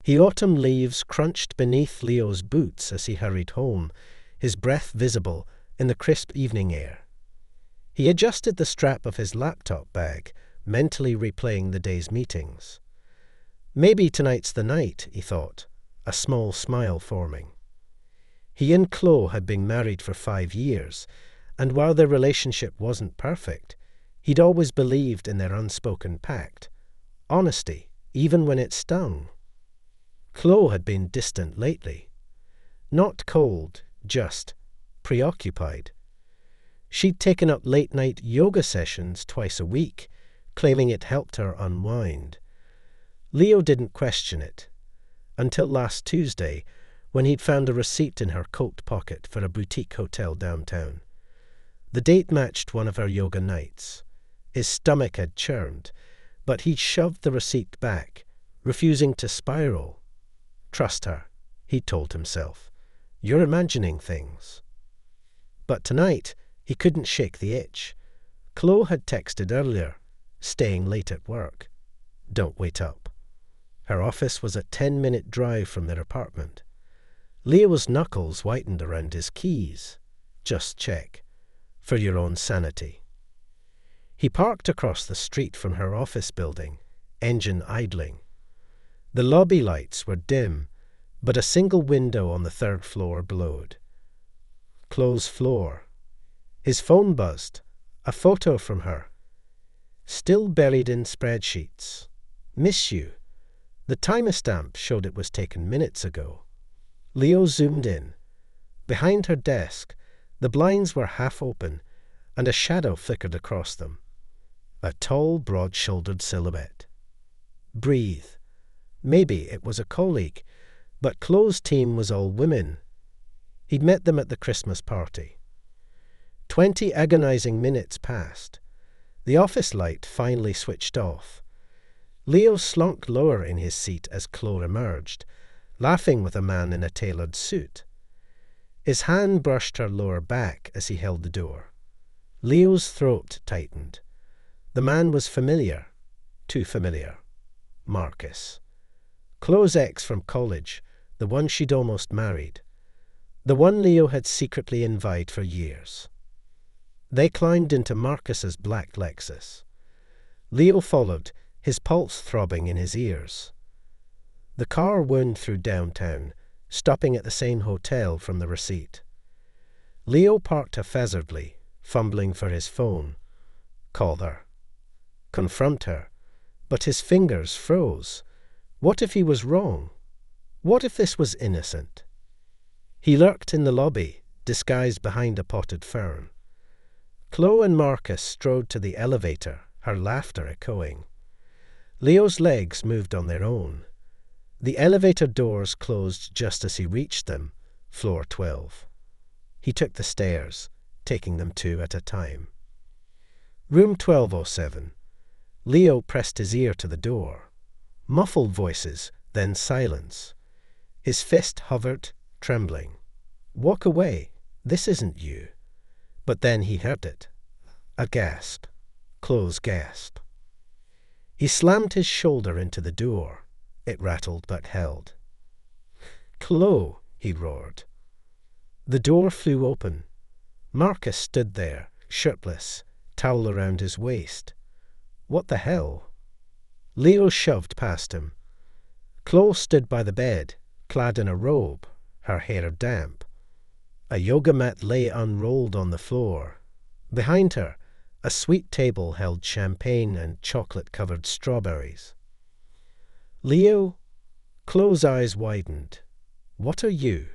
The autumn leaves crunched beneath Leo's boots as he hurried home, his breath visible in the crisp evening air. He adjusted the strap of his laptop bag, mentally replaying the day's meetings. Maybe tonight's the night, he thought, a small smile forming. He and Chloe had been married for 5 years, and while their relationship wasn't perfect, he'd always believed in their unspoken pact. Honesty, even when it stung. Chloe had been distant lately. Not cold, just preoccupied. She'd taken up late-night yoga sessions twice a week, claiming it helped her unwind. Leo didn't question it, until last Tuesday, when he'd found a receipt in her coat pocket for a boutique hotel downtown. The date matched one of her yoga nights. His stomach had churned, but he'd shoved the receipt back, refusing to spiral. Trust her, he'd told himself. You're imagining things. But tonight, he couldn't shake the itch. Chloe had texted earlier, staying late at work. Don't wait up. Her office was a 10-minute drive from their apartment. Leo's knuckles whitened around his keys. Just check. For your own sanity. He parked across the street from her office building, engine idling. The lobby lights were dim, but a single window on the 3rd floor glowed. Chloe's floor. His phone buzzed. A photo from her. Still buried in spreadsheets. Miss you. The timestamp showed it was taken minutes ago. Leo zoomed in. Behind her desk, the blinds were half open, and a shadow flickered across them. A tall, broad-shouldered silhouette. Breathe. Maybe it was a colleague, but Chloe's team was all women. He'd met them at the Christmas party. 20 agonizing minutes passed. The office light finally switched off. Leo slunk lower in his seat as Chloe emerged, laughing with a man in a tailored suit. His hand brushed her lower back as he held the door. Leo's throat tightened. The man was familiar. Too familiar. Marcus. Chloe's ex from college, the one she'd almost married. The one Leo had secretly envied for years. They climbed into Marcus's black Lexus. Leo followed, his pulse throbbing in his ears. The car wound through downtown, stopping at the same hotel from the receipt. Leo parked haphazardly, fumbling for his phone. Call her. Confront her. But his fingers froze. What if he was wrong? What if this was innocent? He lurked in the lobby, disguised behind a potted fern. Chloe and Marcus strode to the elevator, her laughter echoing. Leo's legs moved on their own. The elevator doors closed just as he reached them, floor 12. He took the stairs, taking them 2 at a time. Room 1207. Leo pressed his ear to the door. Muffled voices, then silence. His fist hovered, trembling. Walk away. This isn't you. But then he heard it. A gasp. Chloe's gasp. He slammed his shoulder into the door. It rattled but held. Chloe, he roared. The door flew open. Marcus stood there, shirtless, towel around his waist. What the hell? Leo shoved past him. Chloe stood by the bed, clad in a robe, her hair damp. A yoga mat lay unrolled on the floor. Behind her, a sweet table held champagne and chocolate-covered strawberries. Leo? Chloe's eyes widened. What are you?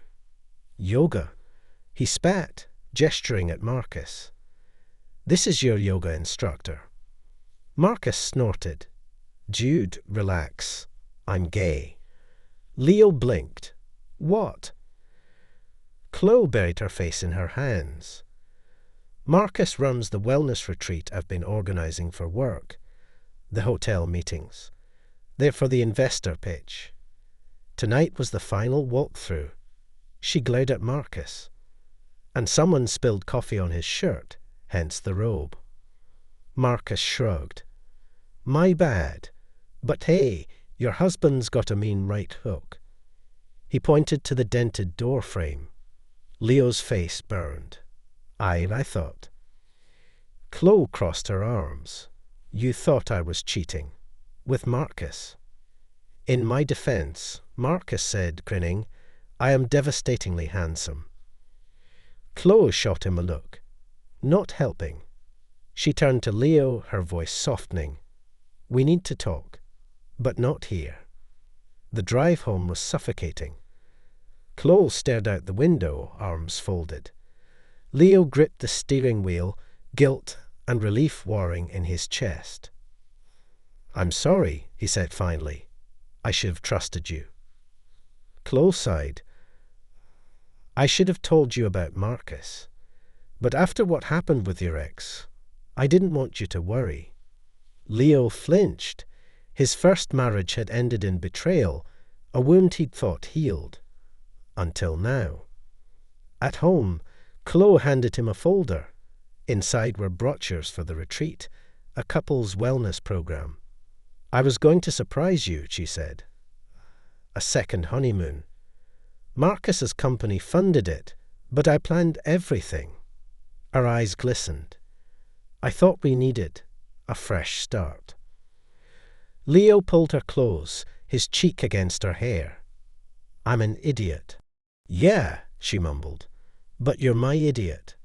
Yoga. He spat, gesturing at Marcus. This is your yoga instructor. Marcus snorted. Jude, relax. I'm gay. Leo blinked. What? Chloe buried her face in her hands. Marcus runs the wellness retreat I've been organizing for work. The hotel meetings. They're for the investor pitch. Tonight was the final walkthrough. She glared at Marcus. And someone spilled coffee on his shirt, hence the robe. Marcus shrugged. My bad. But hey, Your husband's got a mean right hook." He pointed to the dented door frame. Leo's face burned. "Aye, I thought." Chloe crossed her arms. "You thought I was cheating. With Marcus." "In my defense," Marcus said, grinning, "I am devastatingly handsome." Chloe shot him a look, not helping. She turned to Leo, her voice softening. "We need to talk, but not here." The drive home was suffocating. Chloe stared out the window, arms folded. Leo gripped the steering wheel, guilt and relief warring in his chest. "I'm sorry," he said finally. "I should have trusted you." Chloe sighed. "I should have told you about Marcus. But after what happened with your ex, I didn't want you to worry." Leo flinched. His first marriage had ended in betrayal, a wound he'd thought healed. Until now. At home, Chloe handed him a folder. Inside were brochures for the retreat, a couple's wellness program. "I was going to surprise you," she said. "A second honeymoon. Marcus's company funded it, but I planned everything." Her eyes glistened. "I thought we needed a fresh start." Leo pulled her close, his cheek against her hair. "I'm an idiot." "Yeah," she mumbled, "but you're my idiot."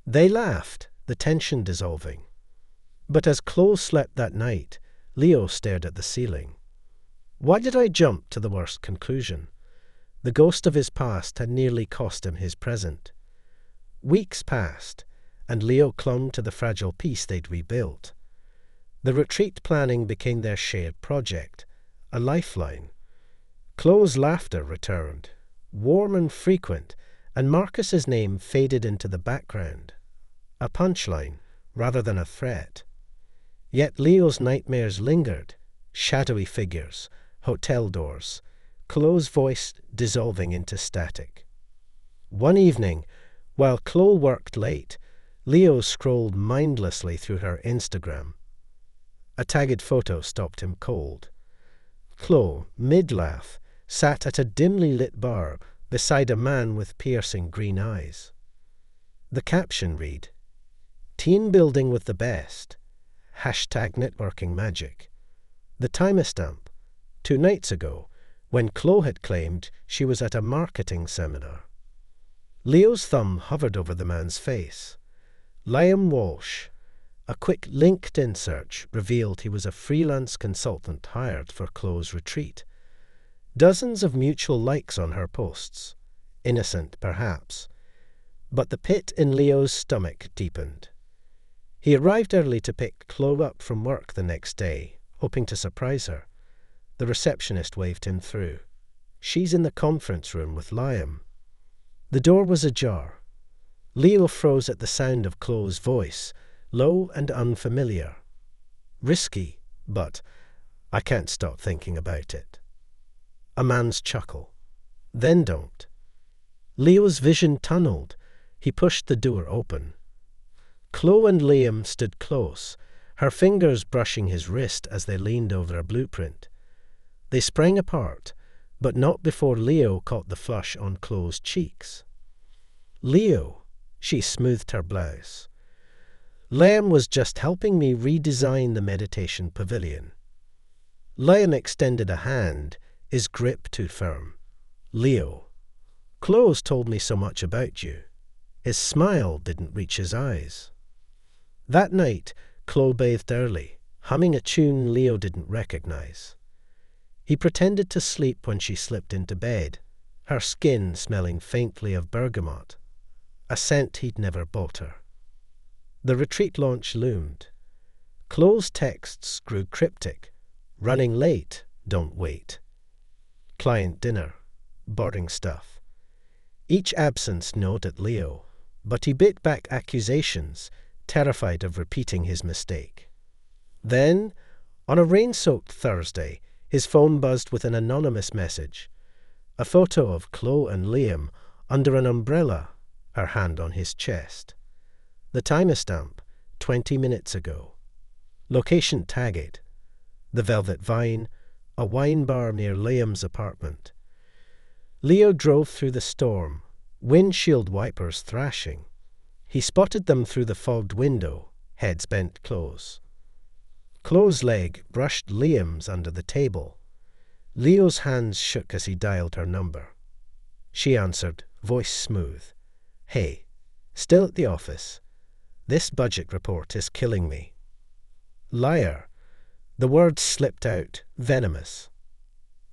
They laughed, the tension dissolving. But as Chloe slept that night, Leo stared at the ceiling. Why did I jump to the worst conclusion? The ghost of his past had nearly cost him his present. Weeks passed, and Leo clung to the fragile piece they'd rebuilt. The retreat planning became their shared project, a lifeline. Chloe's laughter returned, warm and frequent, and Marcus's name faded into the background. A punchline, rather than a threat. Yet Leo's nightmares lingered, shadowy figures, hotel doors, Chloe's voice dissolving into static. One evening, while Chloe worked late, Leo scrolled mindlessly through her Instagram. A tagged photo stopped him cold. Chloe, mid-laugh, sat at a dimly lit bar beside a man with piercing green eyes. The caption read, "Team building with the best. #networking magic." The timestamp, 2 nights ago, when Chloe had claimed she was at a marketing seminar. Leo's thumb hovered over the man's face. Liam Walsh. A quick LinkedIn search revealed he was a freelance consultant hired for Chloe's retreat. Dozens of mutual likes on her posts. Innocent, perhaps. But the pit in Leo's stomach deepened. He arrived early to pick Chloe up from work the next day, hoping to surprise her. The receptionist waved him through. "She's in the conference room with Liam." The door was ajar. Leo froze at the sound of Chloe's voice, low and unfamiliar. Risky, but I can't stop thinking about it. A man's chuckle. Then don't. Leo's vision tunneled. He pushed the door open. Chloe and Liam stood close, her fingers brushing his wrist as they leaned over a blueprint. They sprang apart, but not before Leo caught the flush on Chloe's cheeks. "Leo," she smoothed her blouse. "Liam was just helping me redesign the meditation pavilion." Liam extended a hand, his grip too firm. "Leo, Chloe's told me so much about you." His smile didn't reach his eyes. That night, Chloe bathed early, humming a tune Leo didn't recognize. He pretended to sleep when she slipped into bed, her skin smelling faintly of bergamot, a scent he'd never bought her. The retreat launch loomed. Chloe's texts grew cryptic. "Running late, don't wait." Client dinner, boring stuff. Each absence gnawed at Leo, but he bit back accusations, terrified of repeating his mistake. Then, on a rain-soaked Thursday, his phone buzzed with an anonymous message. A photo of Chloe and Liam under an umbrella, her hand on his chest. The timestamp, 20 minutes ago. Location tagged. The Velvet Vine, a wine bar near Liam's apartment. Leo drove through the storm, windshield wipers thrashing. He spotted them through the fogged window, heads bent close. Chloe's leg brushed Liam's under the table. Leo's hands shook as he dialed her number. She answered, voice smooth. Hey, still at the office? This budget report is killing me. Liar. The words slipped out, venomous.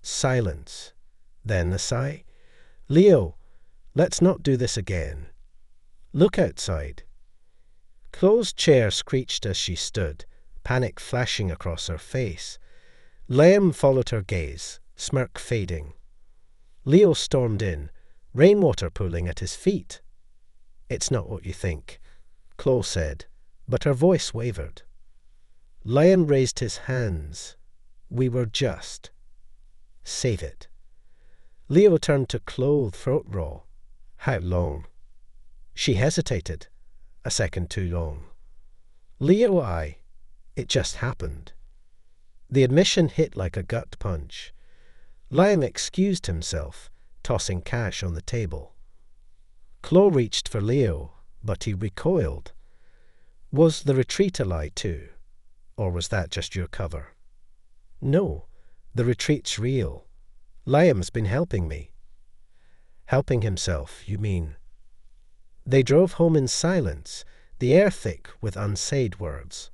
Silence. Then a sigh. Leo, let's not do this again. Look outside. Chloe's chair screeched as she stood, panic flashing across her face. Liam followed her gaze, smirk fading. Leo stormed in, rainwater pooling at his feet. It's not what you think, Chloe said, but her voice wavered. Liam raised his hands. We were just. Save it. Leo turned to Chloe, throat raw. How long? She hesitated. A second too long. Leo, it just happened. The admission hit like a gut punch. Liam excused himself, tossing cash on the table. Chloe reached for Leo, but he recoiled. Was the retreat a lie too? Or was that just your cover? No, the retreat's real. Liam's been helping me. Helping himself, you mean? They drove home in silence, the air thick with unsaid words.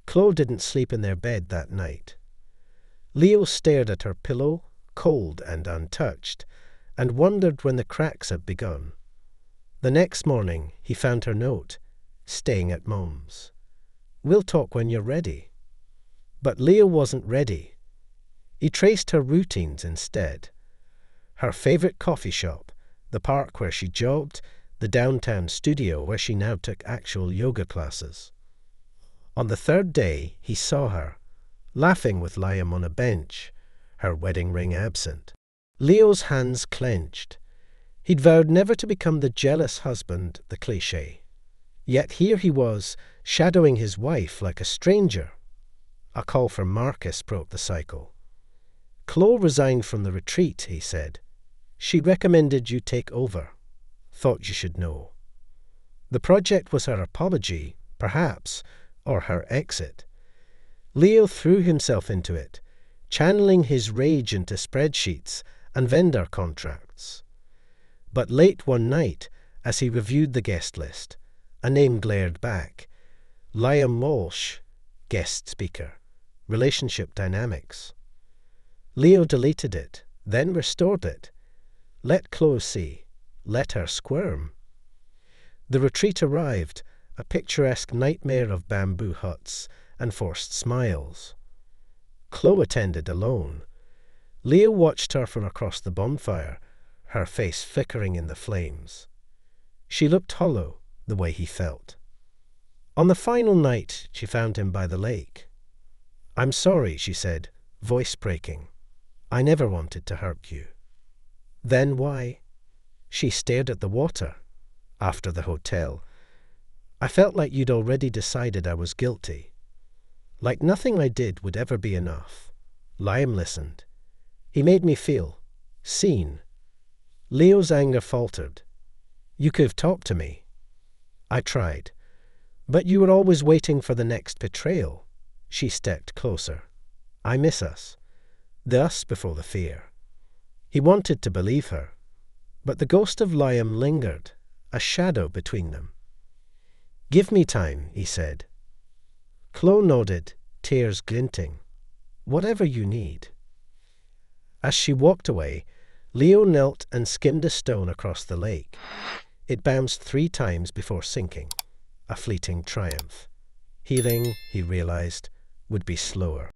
Chloe didn't sleep in their bed that night. Leo stared at her pillow, cold and untouched, and wondered when the cracks had begun. The next morning he found her note, staying at Mom's. We'll talk when you're ready. But Leo wasn't ready. He traced her routines instead. Her favourite coffee shop, the park where she jogged, the downtown studio where she now took actual yoga classes. On the third day he saw her, laughing with Liam on a bench, her wedding ring absent. Leo's hands clenched. He'd vowed never to become the jealous husband, the cliché. Yet here he was, shadowing his wife like a stranger. A call from Marcus broke the cycle. Chloe resigned from the retreat, he said. She recommended you take over. Thought you should know. The project was her apology, perhaps, or her exit. Leo threw himself into it, channeling his rage into spreadsheets and vendor contracts. But late one night, as he reviewed the guest list, a name glared back. Liam Walsh, guest speaker, relationship dynamics. Leo deleted it, then restored it. Let Chloe see. Let her squirm. The retreat arrived, a picturesque nightmare of bamboo huts and forced smiles. Chloe attended alone. Leo watched her from across the bonfire, her face flickering in the flames. She looked hollow, the way he felt. On the final night, she found him by the lake. I'm sorry, she said, voice breaking. I never wanted to hurt you. Then why? She stared at the water. After the hotel. I felt like you'd already decided I was guilty. Like nothing I did would ever be enough. Liam listened. He made me feel seen. Leo's anger faltered. You could have talked to me. I tried. But you were always waiting for the next betrayal. She stepped closer. I miss us. The us before the fear. He wanted to believe her. But the ghost of Liam lingered, a shadow between them. Give me time, he said. Chloe nodded, tears glinting. Whatever you need. As she walked away, Leo knelt and skimmed a stone across the lake. It bounced 3 times before sinking, a fleeting triumph. Healing, he realized, would be slower.